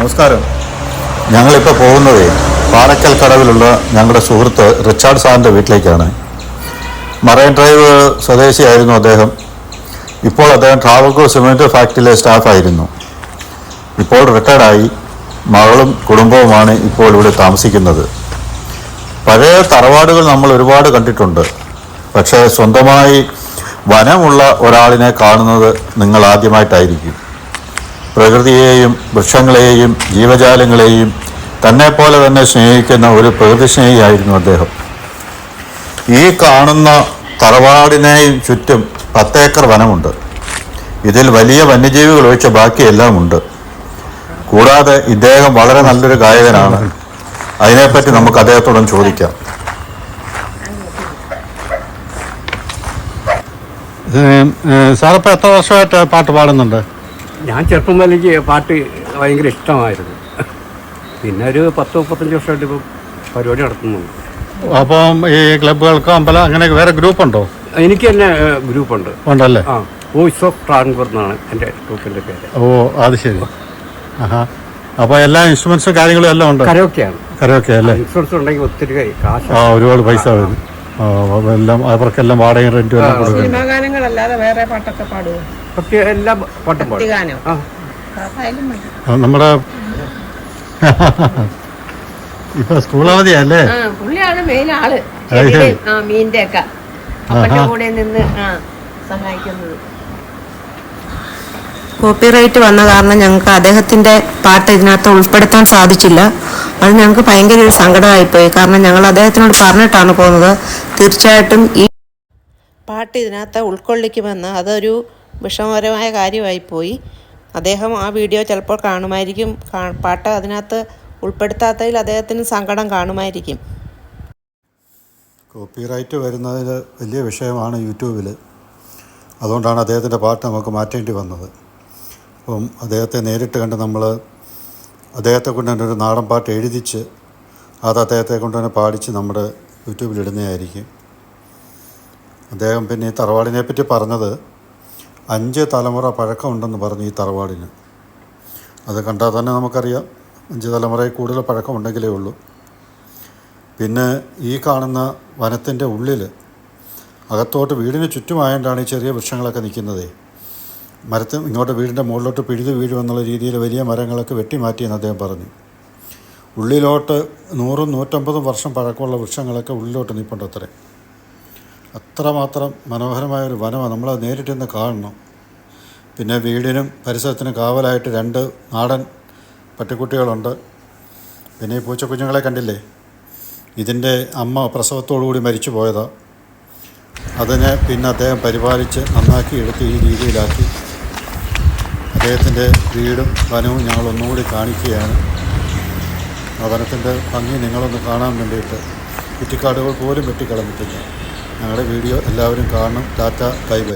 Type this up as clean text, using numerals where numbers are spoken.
നമസ്കാരം. ഞങ്ങളിപ്പോൾ പോകുന്നത് പാറയ്ക്കൽ കടവിലുള്ള ഞങ്ങളുടെ സുഹൃത്ത് റിച്ചാർഡ് സാറിൻ്റെ വീട്ടിലേക്കാണ്. മറൈൻ ഡ്രൈവ് സ്വദേശിയായിരുന്നു അദ്ദേഹം. ഇപ്പോൾ അദ്ദേഹം ട്രാവൻകൂർ സിമെൻറ്റ് ഫാക്ടറിയിലെ സ്റ്റാഫായിരുന്നു. ഇപ്പോൾ റിട്ടയർഡായി. മകളും കുടുംബവുമാണ് ഇപ്പോൾ ഇവിടെ താമസിക്കുന്നത്. പഴയ തറവാടുകൾ നമ്മൾ ഒരുപാട് കണ്ടിട്ടുണ്ട്. പക്ഷേ സ്വന്തമായി വനമുള്ള ഒരാളിനെ കാണുന്നത് നിങ്ങൾ ആദ്യമായിട്ടായിരിക്കും. പ്രകൃതിയെയും വൃക്ഷങ്ങളെയും ജീവജാലങ്ങളെയും തന്നെപ്പോലെ തന്നെ സ്നേഹിക്കുന്ന ഒരു പ്രകൃതി സ്നേഹിയായിരുന്നു അദ്ദേഹം. ഈ കാണുന്ന തറവാടിനെയും ചുറ്റും 10 ഏക്കർ വനമുണ്ട്. ഇതിൽ വലിയ വന്യജീവികൾ ഒഴിച്ച ബാക്കിയെല്ലാം ഉണ്ട്. കൂടാതെ ഇദ്ദേഹം വളരെ നല്ലൊരു ഗായകനാണ്. അതിനെപ്പറ്റി നമുക്ക് അദ്ദേഹത്തോടും ചോദിക്കാം. സാറിപ്പോൾ എത്ര വർഷമായിട്ട് പാട്ട് പാടുന്നുണ്ട്? ഞാൻ ചെറുപ്പം മുതലേക്ക് പാട്ട് ഭയങ്കര ഇഷ്ടമായിരുന്നു. പിന്നെ ഒരു 10-35 വർഷമായിട്ട് ഇപ്പം പരിപാടി നടത്തുന്നുണ്ട്. അപ്പം ഈ ക്ലബ്ബുകൾക്ക് അമ്പലം അങ്ങനെ വേറെ ഗ്രൂപ്പുണ്ടോ? എനിക്ക് തന്നെ ഗ്രൂപ്പുണ്ട്. ഉണ്ടല്ലേ? ആ, വോയിസ് ഓഫ് ട്രാവൻകൂർ എന്നാണ് എൻ്റെ ഗ്രൂപ്പിൻ്റെ പേര്. ഓ, അത് ശരി. ആഹാ. അപ്പോൾ എല്ലാ ഇൻസ്ട്രുമെന്റ്സും കാര്യങ്ങളും എല്ലാം ഉണ്ട്? കരോക്കെയാണ്. കരോക്കെ അല്ലേ? ഇൻഷുറൻസ് ഉണ്ടെങ്കിൽ ഒത്തിരി കാശ്. ഒരുപാട് പൈസ വരും. എല്ലാം അവർക്കെല്ലാം വാടകയും റെന്റും എല്ലാം കൊടുക്കും. സിനിമാ ഗാനങ്ങളല്ലാതെ വേറെ പാട്ടൊക്കെ പാടുമോ? എല്ലാ പാട്ടും പാടും. നമ്മുടെ ഇപ്പൊ സ്കൂൾ അവധിയല്ലേ? പുള്ളിയാണ് മെയിൻ ആള്. മീനിന്റെ ഒക്കെ കൂടെ നിന്ന് സഹായിക്കുന്നത്. കോപ്പിറൈറ്റ് വന്ന കാരണം ഞങ്ങൾക്ക് അദ്ദേഹത്തിന്റെ പാട്ട് ഇതിനകത്ത് ഉൾപ്പെടുത്താൻ സാധിച്ചില്ല. അത് ഞങ്ങൾക്ക് ഭയങ്കര ഒരു സങ്കടമായിപ്പോയി. കാരണം ഞങ്ങൾ അദ്ദേഹത്തിനോട് പറഞ്ഞിട്ടാണ് പോകുന്നത്, തീർച്ചയായിട്ടും ഈ പാട്ട് ഇതിനകത്ത് ഉൾക്കൊള്ളിക്കുമെന്ന്. അതൊരു വിഷമകരമായ കാര്യമായിപ്പോയി. അദ്ദേഹം ആ വീഡിയോ ചിലപ്പോൾ കാണുമായിരിക്കും. പാട്ട് അതിനകത്ത് ഉൾപ്പെടുത്താത്തതിൽ അദ്ദേഹത്തിന് സങ്കടം കാണുമായിരിക്കും. കോപ്പിറൈറ്റ് വരുന്നതിൽ വലിയ വിഷയമാണ് യൂട്യൂബിൽ. അതുകൊണ്ടാണ് അദ്ദേഹത്തിൻ്റെ പാട്ട് നമുക്ക് മാറ്റേണ്ടി വന്നത്. അപ്പം അദ്ദേഹത്തെ നേരിട്ട് കണ്ട് നമ്മൾ അദ്ദേഹത്തെ കൊണ്ട് തന്നെ ഒരു നാടൻ പാട്ട് എഴുതിച്ച് അത് അദ്ദേഹത്തെ കൊണ്ട് തന്നെ പാടിച്ച് നമ്മുടെ യൂട്യൂബിലിടുന്നതായിരിക്കും. അദ്ദേഹം പിന്നെ ഈ തറവാടിനെ പറ്റി പറഞ്ഞത് 5 തലമുറ പഴക്കമുണ്ടെന്ന് പറഞ്ഞു ഈ തറവാടിന്. അത് കണ്ടാൽ തന്നെ നമുക്കറിയാം 5 തലമുറയിൽ കൂടുതൽ പഴക്കമുണ്ടെങ്കിലേ ഉള്ളൂ. പിന്നെ ഈ കാണുന്ന വനത്തിൻ്റെ ഉള്ളിൽ അകത്തോട്ട് വീടിന് ചുറ്റുമായതുകൊണ്ടാണ് ഈ ചെറിയ വൃക്ഷങ്ങളൊക്കെ നിൽക്കുന്നത്. മരത്തിന് ഇങ്ങോട്ട് വീടിൻ്റെ മുകളിലോട്ട് പിഴുതു വീഴുമെന്നുള്ള രീതിയിൽ വലിയ മരങ്ങളൊക്കെ വെട്ടിമാറ്റിയെന്ന് അദ്ദേഹം പറഞ്ഞു. ഉള്ളിലോട്ട് 100-150 വർഷം പഴക്കമുള്ള വൃക്ഷങ്ങളൊക്കെ ഉള്ളിലോട്ട് നിൽപ്പുണ്ട്. അത്രമാത്രം മനോഹരമായൊരു വനമാണ്. നമ്മളത് നേരിട്ടിന്ന് കാണണം. പിന്നെ വീടിനും പരിസരത്തിനും കാവലായിട്ട് 2 നാടൻ പട്ടിക്കുട്ടികളുണ്ട്. പിന്നെ ഈ പൂച്ചക്കുഞ്ഞുങ്ങളെ കണ്ടില്ലേ? ഇതിൻ്റെ അമ്മ പ്രസവത്തോടുകൂടി മരിച്ചു പോയതാണ്. അതിനെ പിന്നെ അദ്ദേഹം പരിപാലിച്ച് നന്നാക്കി എടുത്ത് ഈ രീതിയിലാക്കി. അദ്ദേഹത്തിൻ്റെ വീടും വനവും ഞങ്ങളൊന്നുകൂടി കാണിക്കുകയാണ്. ആ വനത്തിൻ്റെ ഭംഗി നിങ്ങളൊന്ന് കാണാൻ വേണ്ടിയിട്ട് കുറ്റിക്കാടുകൾ പോലും വെട്ടിക്കളഞ്ഞിട്ടില്ല. ഞങ്ങളുടെ വീഡിയോ എല്ലാവരും കാണണം. Tata, bye bye.